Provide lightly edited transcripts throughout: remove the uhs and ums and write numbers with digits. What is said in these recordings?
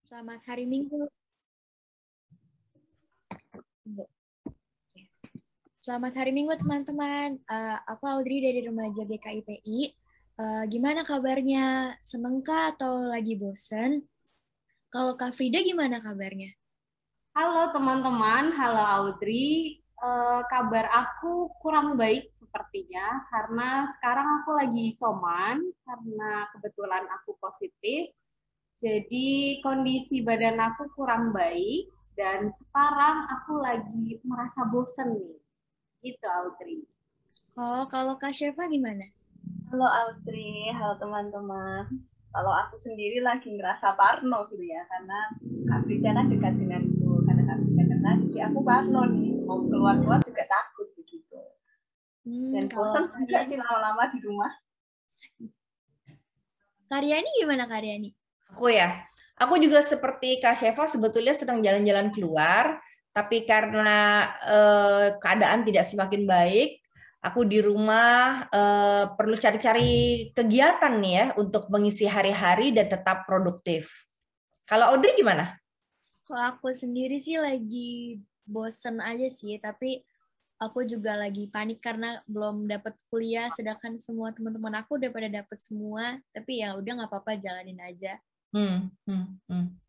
Selamat hari Minggu. Selamat hari Minggu teman-teman. Aku Audrey dari Remaja GKIPI. Gimana kabarnya? Seneng kah atau lagi bosen? Kalau Kak Frida gimana kabarnya? Halo teman-teman, halo Audrey. Kabar aku kurang baik sepertinya karena sekarang aku lagi isoman karena kebetulan aku positif. Jadi kondisi badan aku kurang baik dan sekarang aku lagi merasa bosen nih. Gitu Audrey. Oh, kalau Kak Sherva gimana? Halo Audrey, halo teman-teman. Kalau aku sendiri lagi ngerasa parno gitu ya, karena Kak Frida kan dekat denganku, karena Kak Frida kena, jadi aku parno nih, mau keluar-keluar juga takut begitu. Dan bosan juga sih lama-lama di rumah. Karyani gimana Karyani? Aku juga seperti Kak Sheva sebetulnya sedang jalan-jalan keluar, tapi karena keadaan tidak semakin baik, aku di rumah perlu cari-cari kegiatan nih ya untuk mengisi hari-hari dan tetap produktif. Kalau Audrey gimana? Kalau aku sendiri sih lagi bosen aja sih, tapi aku juga lagi panik karena belum dapat kuliah, sedangkan semua teman-teman aku udah pada dapat semua, tapi ya udah nggak apa-apa, jalanin aja.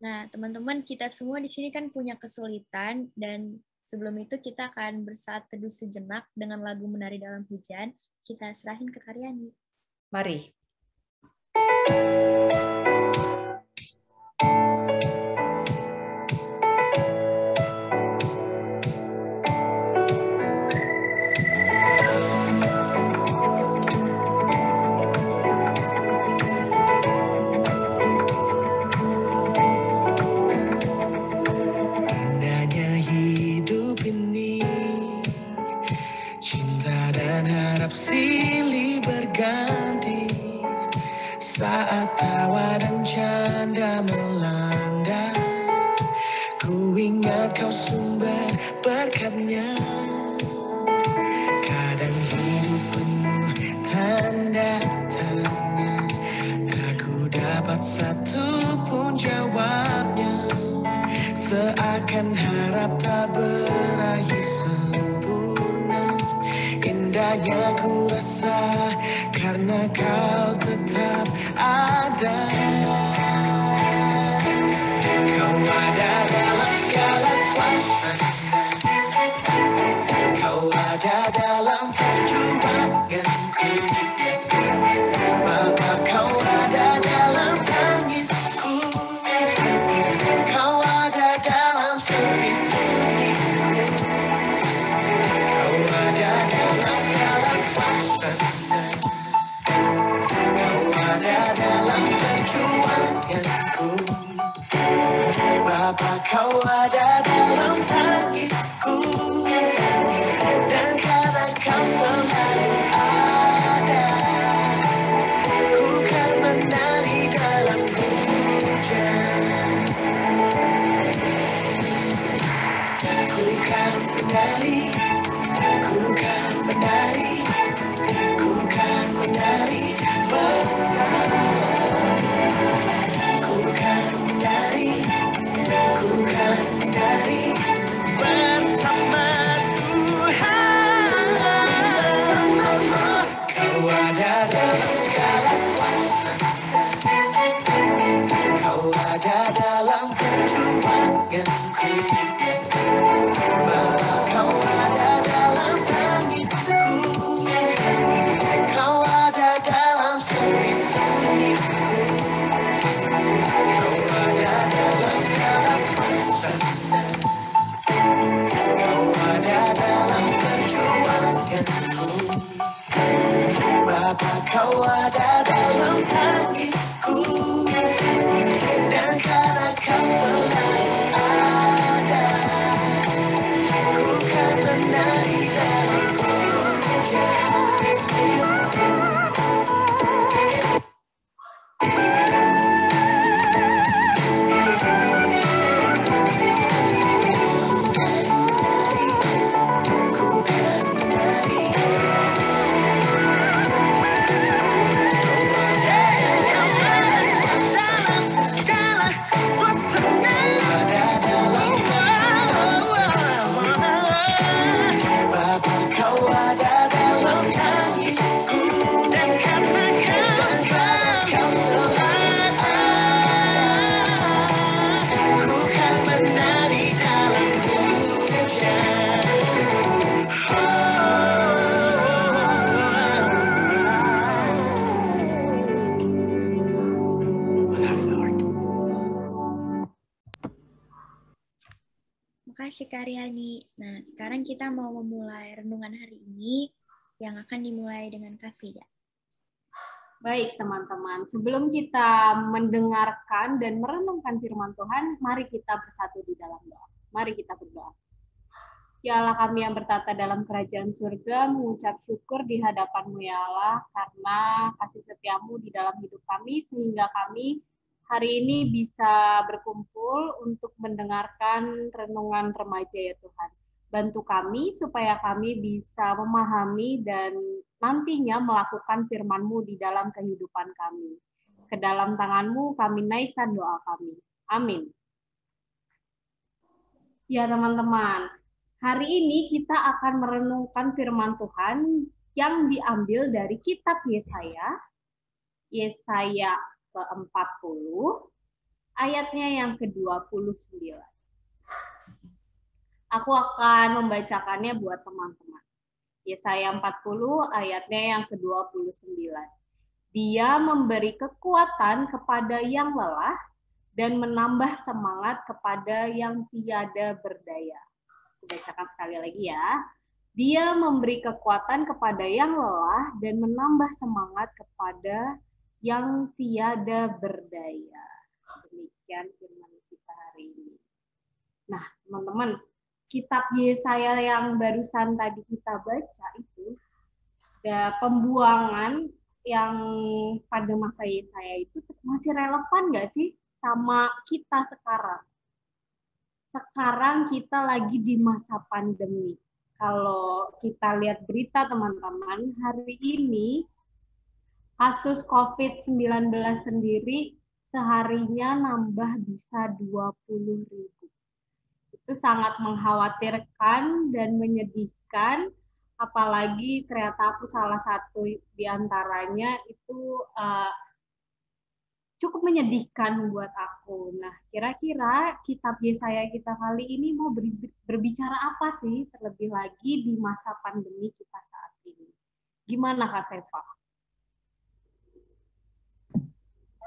Nah, teman-teman, kita semua di sini kan punya kesulitan, dan sebelum itu kita akan bersaat teduh sejenak dengan lagu Menari Dalam Hujan. Kita serahin ke Karyani. Mari. Silih berganti saat tawa dan canda melanda. Ku ingat kau sumber berkatnya. Kadang hidup penuh tanda tanya, tak ku dapat satu pun jawabnya. Seakan harap tak berakhir sempurna. Indahnya ku rasa karena kau tetap ada. Kau ada dalam segala suasana. Kau ada dalam perjuanganku. Bapa, kau ada dalam tangisku. Kau ada dalam sepi sunyiku. Kau ada dalam segala suasana. Kau ada dalam perjuanganku. Bapa, kau ada dalam tangisku. Dan karena kau selalu ada, ku kan menari dalam hujan. Ku kan menari, ku kan menari, ku kan menari bersama. Ku kan menari, ku kan menari bersama Tuhan. Kau ada dalam segala suasana. Kau ada dalam perjuanganku. Bapa, kau ada dalam tangisku. Kau ada dalam sepi sunyiku. Kau ada dalam segala suasana. Kau ada dalam perjuanganku. Bapa, kau ada dalam tangisku. Dan karena kau selalu ada, Makasih Kak Riani. Nah, sekarang kita mau memulai renungan hari ini yang akan dimulai dengan Kak Frida. Baik teman-teman, sebelum kita mendengarkan dan merenungkan firman Tuhan, mari kita bersatu di dalam doa. Mari kita berdoa. Ya Allah kami yang bertata dalam kerajaan surga, mengucap syukur di hadapan-Mu ya Allah, karena kasih setia-Mu di dalam hidup kami, sehingga kami hari ini bisa berkumpul untuk mendengarkan renungan remaja ya Tuhan. Bantu kami supaya kami bisa memahami dan nantinya melakukan firman-Mu di dalam kehidupan kami. Ke dalam tangan-Mu kami naikkan doa kami. Amin. Ya teman-teman, hari ini kita akan merenungkan firman Tuhan yang diambil dari kitab Yesaya ke-40, ayatnya yang ke-29. Aku akan membacakannya buat teman-teman. Yesaya 40, ayatnya yang ke-29. Dia memberi kekuatan kepada yang lelah dan menambah semangat kepada yang tiada berdaya. Bacakan sekali lagi ya. Dia memberi kekuatan kepada yang lelah dan menambah semangat kepada yang tiada berdaya. Demikian firman kita hari ini. Nah, teman-teman, kitab Yesaya yang barusan tadi kita baca itu, ada pembuangan yang pada masa Yesaya itu masih relevan nggak sih sama kita sekarang? Sekarang kita lagi di masa pandemi. Kalau kita lihat berita teman-teman, hari ini kasus COVID-19 sendiri seharinya nambah bisa 20.000. Itu sangat mengkhawatirkan dan menyedihkan, apalagi ternyata aku salah satu di antaranya itu cukup menyedihkan buat aku. Nah, kira-kira kitab Yesaya kita kali ini mau berbicara apa sih terlebih lagi di masa pandemi kita saat ini? Gimana Kak Seva?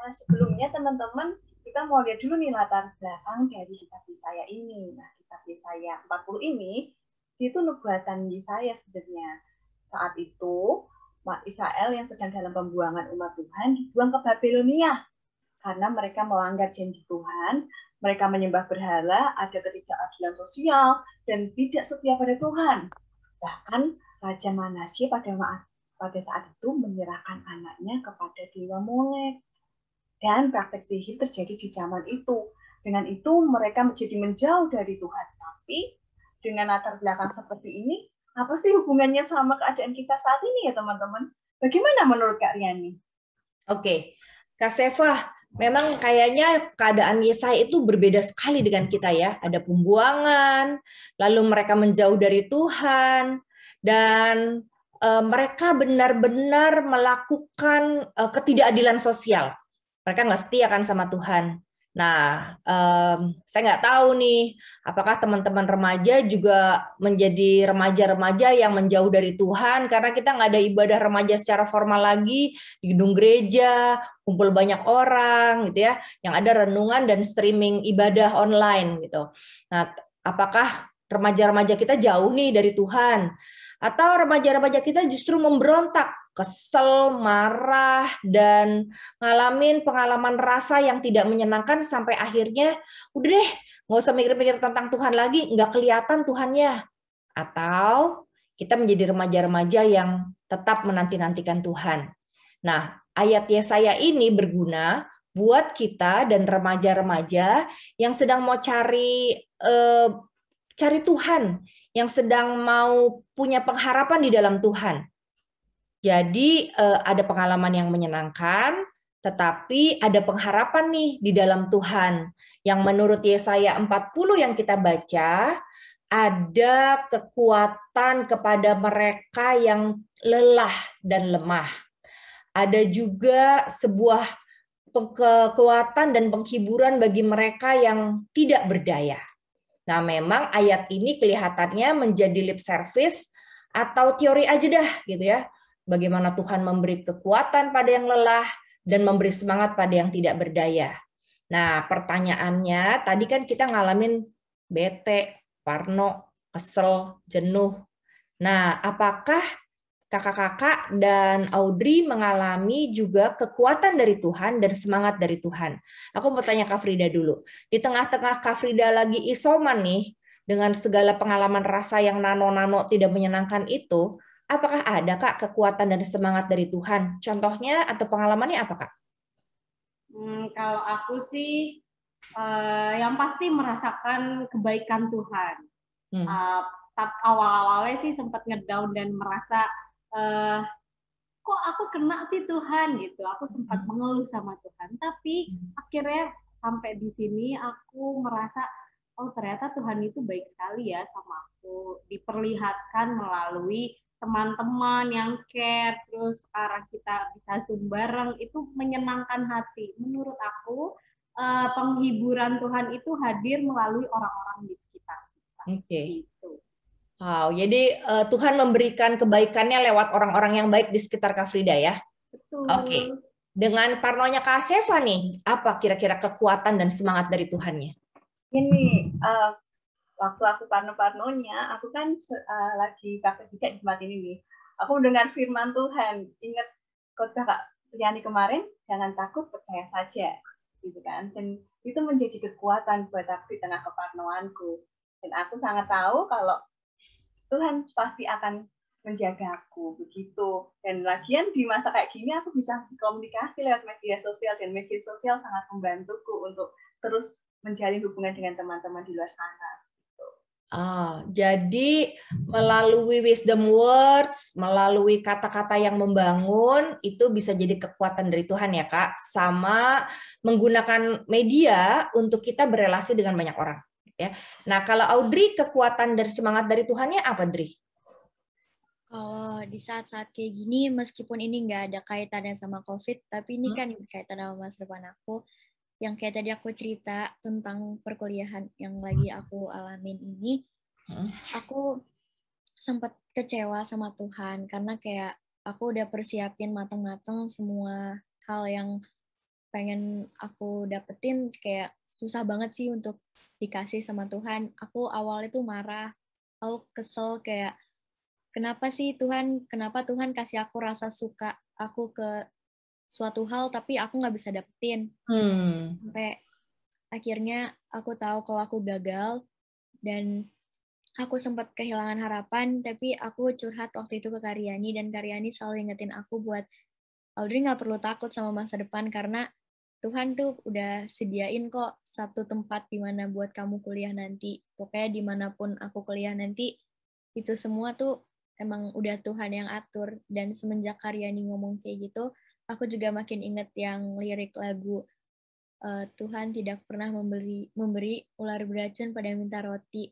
Nah, sebelumnya teman-teman, kita mau lihat dulu nih latar belakang dari kitab Yesaya ini. Nah, kitab Yesaya 40 ini itu nubuatan Yesaya sebenarnya. Saat itu, umat Israel yang sedang dalam pembuangan umat Tuhan dibuang ke Babilonia. Karena mereka melanggar janji Tuhan, mereka menyembah berhala, ada ketidakadilan sosial, dan tidak setia pada Tuhan. Bahkan Raja Manasye pada saat itu menyerahkan anaknya kepada Dewa Molek. Dan praktek sihir terjadi di zaman itu. Dengan itu mereka menjadi menjauh dari Tuhan. Tapi dengan latar belakang seperti ini, apa sih hubungannya sama keadaan kita saat ini ya teman-teman? Bagaimana menurut Kak Riani? Oke, Kak Seva, memang kayaknya keadaan Yesaya itu berbeda sekali dengan kita ya. Ada pembuangan, lalu mereka menjauh dari Tuhan, dan mereka benar-benar melakukan ketidakadilan sosial. Mereka nggak setia kan sama Tuhan. Nah, saya nggak tahu nih, apakah teman-teman remaja juga menjadi remaja-remaja yang menjauh dari Tuhan, karena kita nggak ada ibadah remaja secara formal lagi di gedung gereja, kumpul banyak orang gitu ya, yang ada renungan dan streaming ibadah online gitu. Nah, apakah remaja-remaja kita jauh nih dari Tuhan? Atau remaja-remaja kita justru memberontak, kesel, marah, dan ngalamin pengalaman rasa yang tidak menyenangkan sampai akhirnya, udah deh, nggak usah mikir-mikir tentang Tuhan lagi, nggak kelihatan Tuhannya. Atau kita menjadi remaja-remaja yang tetap menanti-nantikan Tuhan. Nah, ayat Yesaya ini berguna buat kita dan remaja-remaja yang sedang mau cari Tuhan, yang sedang mau punya pengharapan di dalam Tuhan. Jadi ada pengalaman yang menyenangkan, tetapi ada pengharapan nih di dalam Tuhan. Yang menurut Yesaya 40 yang kita baca, ada kekuatan kepada mereka yang lelah dan lemah. Ada juga sebuah kekuatan dan penghiburan bagi mereka yang tidak berdaya. Nah, memang ayat ini kelihatannya menjadi lip service atau teori aja dah gitu ya. Bagaimana Tuhan memberi kekuatan pada yang lelah dan memberi semangat pada yang tidak berdaya. Nah, pertanyaannya, tadi kan kita ngalamin bete, parno, kesel, jenuh. Nah, apakah kakak-kakak dan Audrey mengalami juga kekuatan dari Tuhan dan semangat dari Tuhan? Aku mau tanya Kak Frida dulu. Di tengah-tengah Kak Frida lagi isoman nih, dengan segala pengalaman rasa yang nano-nano tidak menyenangkan itu, apakah ada Kak kekuatan dan semangat dari Tuhan? Contohnya atau pengalamannya apa Kak? Kalau aku sih yang pasti merasakan kebaikan Tuhan. Awal-awalnya sih sempat ngedown dan merasa kok aku kena sih Tuhan gitu. Aku sempat mengeluh sama Tuhan. Tapi akhirnya sampai di sini aku merasa oh ternyata Tuhan itu baik sekali ya sama aku. Diperlihatkan melalui teman-teman yang care, terus sekarang kita bisa Zoom bareng, itu menyenangkan hati. Menurut aku, penghiburan Tuhan itu hadir melalui orang-orang di sekitar kita. Oke. Gitu. Wow, jadi Tuhan memberikan kebaikannya lewat orang-orang yang baik di sekitar Kak Frida ya? Betul. Oke. Dengan parnonya Kak Sefa nih, apa kira-kira kekuatan dan semangat dari Tuhannya? Ini, waktu aku parno-parnonya, aku kan lagi praktek juga di tempat ini nih. Aku dengar firman Tuhan, ingat khotbah Kak Liani kemarin, jangan takut, percaya saja, gitu kan. Dan itu menjadi kekuatan buat aku di tengah keparnoanku. Dan aku sangat tahu kalau Tuhan pasti akan menjaga aku, begitu. Dan lagian di masa kayak gini aku bisa komunikasi lewat media sosial, dan media sosial sangat membantuku untuk terus menjalin hubungan dengan teman-teman di luar sana. Jadi melalui wisdom words, melalui kata-kata yang membangun, itu bisa jadi kekuatan dari Tuhan ya Kak, sama menggunakan media untuk kita berelasi dengan banyak orang. Ya. Nah kalau Audrey, kekuatan dan semangat dari Tuhannya apa, Audrey? Kalau di saat-saat kayak gini, meskipun ini nggak ada kaitannya sama COVID, tapi ini kan berkaitan sama masa depan aku, yang kayak tadi aku cerita tentang perkuliahan yang lagi aku alamin ini, aku sempat kecewa sama Tuhan karena kayak aku udah persiapin matang-matang semua hal yang pengen aku dapetin, kayak susah banget sih untuk dikasih sama Tuhan. Aku awalnya tuh marah, aku kesel kayak kenapa sih Tuhan, kenapa Tuhan kasih aku rasa suka aku ke suatu hal tapi aku nggak bisa dapetin. Sampai akhirnya aku tahu kalau aku gagal dan aku sempat kehilangan harapan, tapi aku curhat waktu itu ke Karyani, dan Karyani selalu ingetin aku buat Audrey nggak perlu takut sama masa depan karena Tuhan tuh udah sediain kok satu tempat di mana buat kamu kuliah nanti. Pokoknya dimanapun aku kuliah nanti, itu semua tuh emang udah Tuhan yang atur. Dan semenjak Karyani ngomong kayak gitu, aku juga makin inget yang lirik lagu Tuhan tidak pernah memberi ular beracun pada yang minta roti.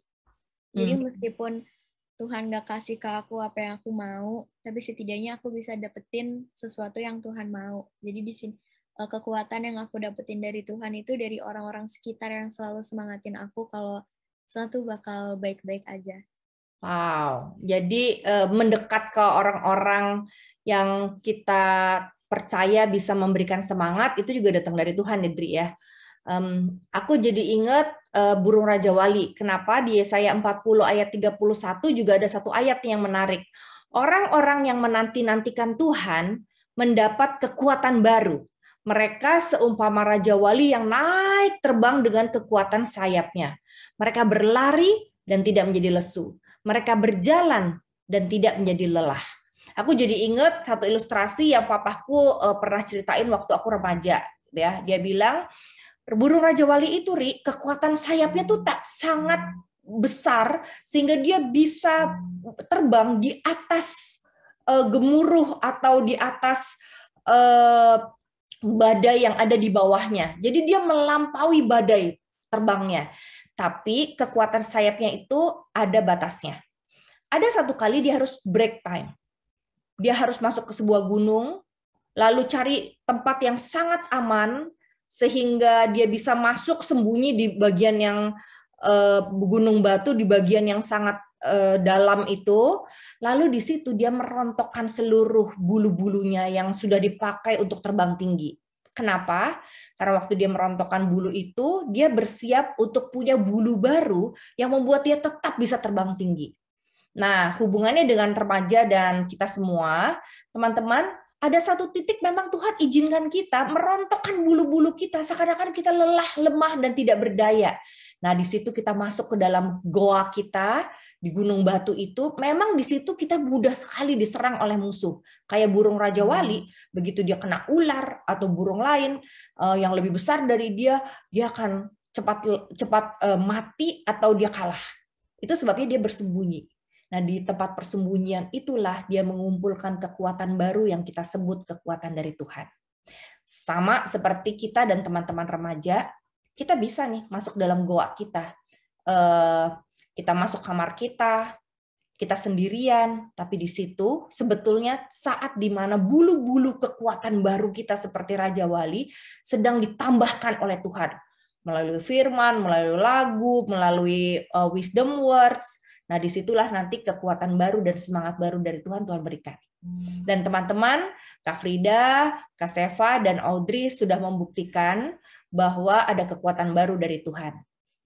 Jadi meskipun Tuhan gak kasih ke aku apa yang aku mau, tapi setidaknya aku bisa dapetin sesuatu yang Tuhan mau. Jadi di sini kekuatan yang aku dapetin dari Tuhan itu dari orang-orang sekitar yang selalu semangatin aku kalau sesuatu bakal baik-baik aja. Wow, jadi mendekat ke orang-orang yang kita percaya bisa memberikan semangat itu juga datang dari Tuhan, Dri ya. Aku jadi ingat burung Raja Wali. Kenapa di Yesaya 40 ayat 31 juga ada satu ayat yang menarik. Orang-orang yang menanti-nantikan Tuhan mendapat kekuatan baru. Mereka seumpama Raja Wali yang naik terbang dengan kekuatan sayapnya. Mereka berlari dan tidak menjadi lesu. Mereka berjalan dan tidak menjadi lelah. Aku jadi ingat satu ilustrasi yang papaku pernah ceritain waktu aku remaja. Ya, dia bilang, burung Raja Wali itu, Ri, kekuatan sayapnya tuh tak sangat besar sehingga dia bisa terbang di atas gemuruh atau di atas badai yang ada di bawahnya. Jadi dia melampaui badai terbangnya. Tapi kekuatan sayapnya itu ada batasnya. Ada satu kali dia harus break time. Dia harus masuk ke sebuah gunung, lalu cari tempat yang sangat aman, sehingga dia bisa masuk sembunyi di bagian yang gunung batu, di bagian yang sangat dalam itu. Lalu di situ dia merontokkan seluruh bulu-bulunya yang sudah dipakai untuk terbang tinggi. Kenapa? Karena waktu dia merontokkan bulu itu, dia bersiap untuk punya bulu baru yang membuat dia tetap bisa terbang tinggi. Nah, hubungannya dengan remaja dan kita semua, teman-teman, ada satu titik memang Tuhan izinkan kita merontokkan bulu-bulu kita, seakan-akan kita lelah, lemah, dan tidak berdaya. Nah, di situ kita masuk ke dalam goa kita, di Gunung Batu itu, memang di situ kita mudah sekali diserang oleh musuh. Kayak burung Raja Wali, begitu dia kena ular atau burung lain yang lebih besar dari dia akan cepat mati atau dia kalah. Itu sebabnya dia bersembunyi. Nah, di tempat persembunyian itulah dia mengumpulkan kekuatan baru yang kita sebut kekuatan dari Tuhan. Sama seperti kita dan teman-teman remaja, kita bisa nih masuk dalam goa kita. Kita masuk kamar kita sendirian, tapi di situ sebetulnya saat di mana bulu-bulu kekuatan baru kita seperti Raja Wali sedang ditambahkan oleh Tuhan. Melalui firman, melalui lagu, melalui wisdom words. Nah, disitulah nanti kekuatan baru dan semangat baru dari Tuhan berikan. Dan teman-teman, Kak Frida, Kak Seva, dan Audrey sudah membuktikan bahwa ada kekuatan baru dari Tuhan.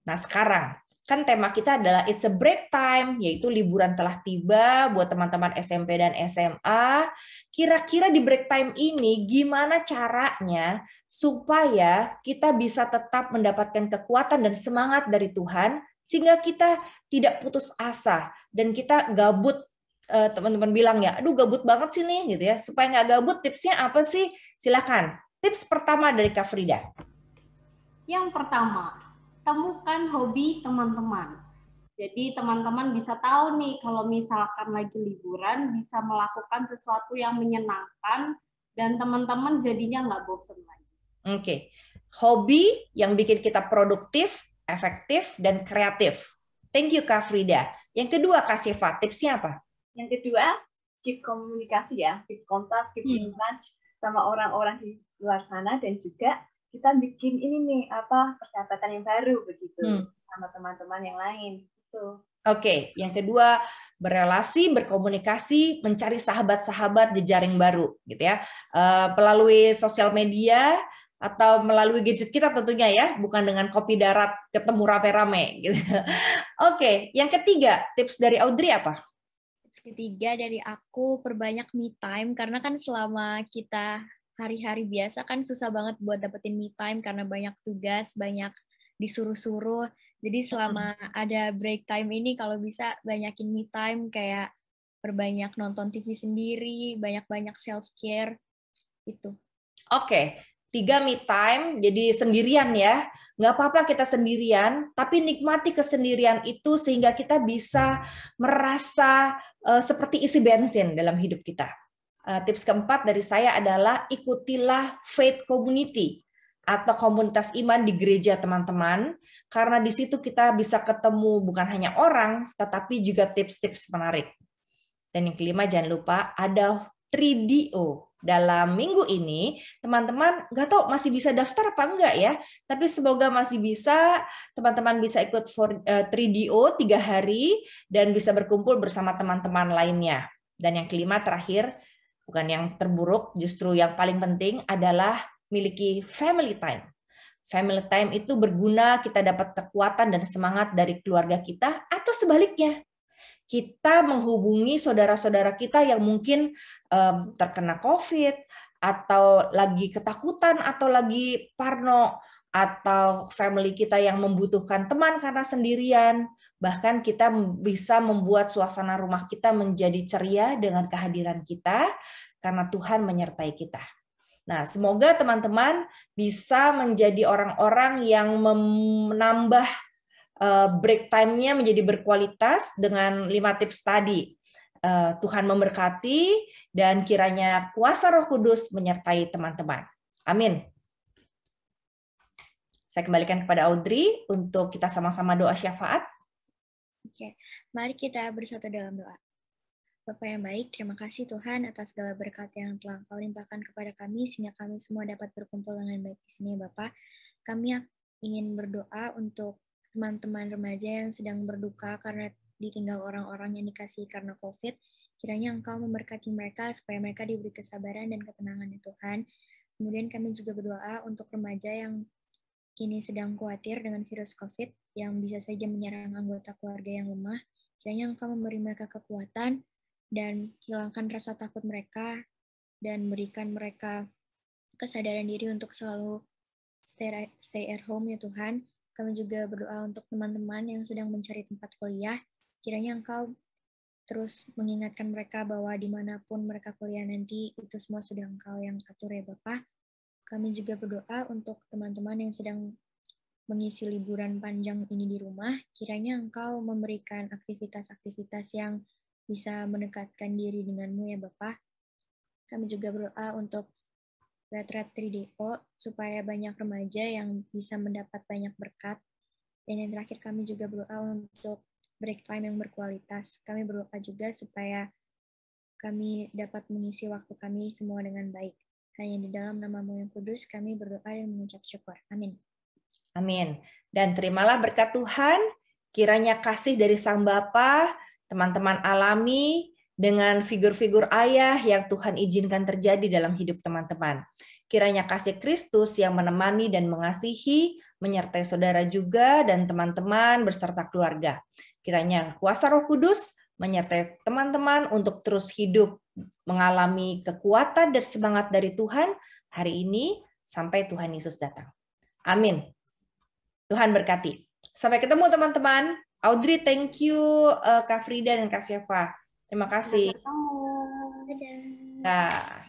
Nah, sekarang, kan tema kita adalah It's a Break Time, yaitu liburan telah tiba buat teman-teman SMP dan SMA. Kira-kira di break time ini gimana caranya supaya kita bisa tetap mendapatkan kekuatan dan semangat dari Tuhan, sehingga kita tidak putus asa dan kita gabut. Teman-teman bilang ya, aduh gabut banget sih nih, gitu ya. Supaya nggak gabut, tipsnya apa sih? Silakan. Tips pertama dari Kak Frida. Yang pertama, temukan hobi teman-teman. Jadi teman-teman bisa tahu nih kalau misalkan lagi liburan bisa melakukan sesuatu yang menyenangkan dan teman-teman jadinya nggak bosen lagi. Oke. Hobi yang bikin kita produktif, efektif, dan kreatif. Thank you Kak Frida. Yang kedua Kak Seva, tipsnya apa? Yang kedua, keep komunikasi ya, keep kontak, keep in touch sama orang-orang di luar sana, dan juga kita bikin ini nih persahabatan yang baru begitu sama teman-teman yang lain. Gitu. Oke, yang kedua berelasi, berkomunikasi, mencari sahabat-sahabat jejaring baru, gitu ya, melalui sosial media atau melalui gadget kita tentunya ya, bukan dengan kopi darat ketemu rame-rame. Gitu. Oke, yang ketiga tips dari Audrey apa? Ketiga dari aku, perbanyak me time, karena kan selama kita hari-hari biasa kan susah banget buat dapetin me time karena banyak tugas, banyak disuruh-suruh. Jadi selama ada break time ini kalau bisa banyakin me time, kayak perbanyak nonton TV sendiri, banyak-banyak self-care, itu. Oke. 3 me time, jadi sendirian ya. Nggak apa-apa kita sendirian, tapi nikmati kesendirian itu sehingga kita bisa merasa seperti isi bensin dalam hidup kita. Tips keempat dari saya adalah ikutilah faith community atau komunitas iman di gereja teman-teman, karena di situ kita bisa ketemu bukan hanya orang, tetapi juga tips-tips menarik. Dan yang kelima, jangan lupa ada 3DO. Dalam minggu ini, teman-teman nggak tahu masih bisa daftar apa enggak ya, tapi semoga masih bisa, teman-teman bisa ikut 3DO 3 hari, dan bisa berkumpul bersama teman-teman lainnya. Dan yang kelima, terakhir, bukan yang terburuk, justru yang paling penting adalah miliki family time. Family time itu berguna, kita dapat kekuatan dan semangat dari keluarga kita, atau sebaliknya, kita menghubungi saudara-saudara kita yang mungkin terkena COVID, atau lagi ketakutan, atau lagi parno, atau family kita yang membutuhkan teman karena sendirian. Bahkan kita bisa membuat suasana rumah kita menjadi ceria dengan kehadiran kita, karena Tuhan menyertai kita. Nah, semoga teman-teman bisa menjadi orang-orang yang menambah break time-nya menjadi berkualitas dengan 5 tips tadi. Tuhan memberkati dan kiranya kuasa Roh Kudus menyertai teman-teman. Amin. Saya kembalikan kepada Audrey untuk kita sama-sama doa syafaat. Oke, mari kita bersatu dalam doa. Bapa yang baik, terima kasih Tuhan atas segala berkat yang telah Kau limpahkan kepada kami, sehingga kami semua dapat berkumpul dengan baik di sini, Bapak. Kami ingin berdoa untuk teman-teman remaja yang sedang berduka karena ditinggal orang-orang yang dikasihi karena COVID. Kiranya Engkau memberkati mereka supaya mereka diberi kesabaran dan ketenangan ya Tuhan. Kemudian kami juga berdoa untuk remaja yang kini sedang khawatir dengan virus COVID yang bisa saja menyerang anggota keluarga yang lemah. Kiranya Engkau memberi mereka kekuatan dan hilangkan rasa takut mereka dan berikan mereka kesadaran diri untuk selalu stay at home ya Tuhan. Kami juga berdoa untuk teman-teman yang sedang mencari tempat kuliah. Kiranya Engkau terus mengingatkan mereka bahwa dimanapun mereka kuliah nanti, itu semua sudah Engkau yang atur ya Bapak. Kami juga berdoa untuk teman-teman yang sedang mengisi liburan panjang ini di rumah. Kiranya Engkau memberikan aktivitas-aktivitas yang bisa mendekatkan diri denganmu ya Bapak. Kami juga berdoa untuk retret 3DO supaya banyak remaja yang bisa mendapat banyak berkat. Dan yang terakhir kami juga berdoa untuk break time yang berkualitas. Kami berdoa juga supaya kami dapat mengisi waktu kami semua dengan baik. Hanya di dalam nama-Mu yang kudus kami berdoa dan mengucap syukur. Amin. Amin. Dan terimalah berkat Tuhan, kiranya kasih dari Sang Bapa, teman-teman alami dengan figur-figur ayah yang Tuhan izinkan terjadi dalam hidup teman-teman. Kiranya kasih Kristus yang menemani dan mengasihi, menyertai saudara juga dan teman-teman beserta keluarga. Kiranya kuasa Roh Kudus menyertai teman-teman untuk terus hidup mengalami kekuatan dan semangat dari Tuhan hari ini sampai Tuhan Yesus datang. Amin. Tuhan berkati. Sampai ketemu teman-teman. Audrey, thank you. Kak Frida dan Kak Siapa. Terima kasih. Sampai ketemu. Dadah. Nah.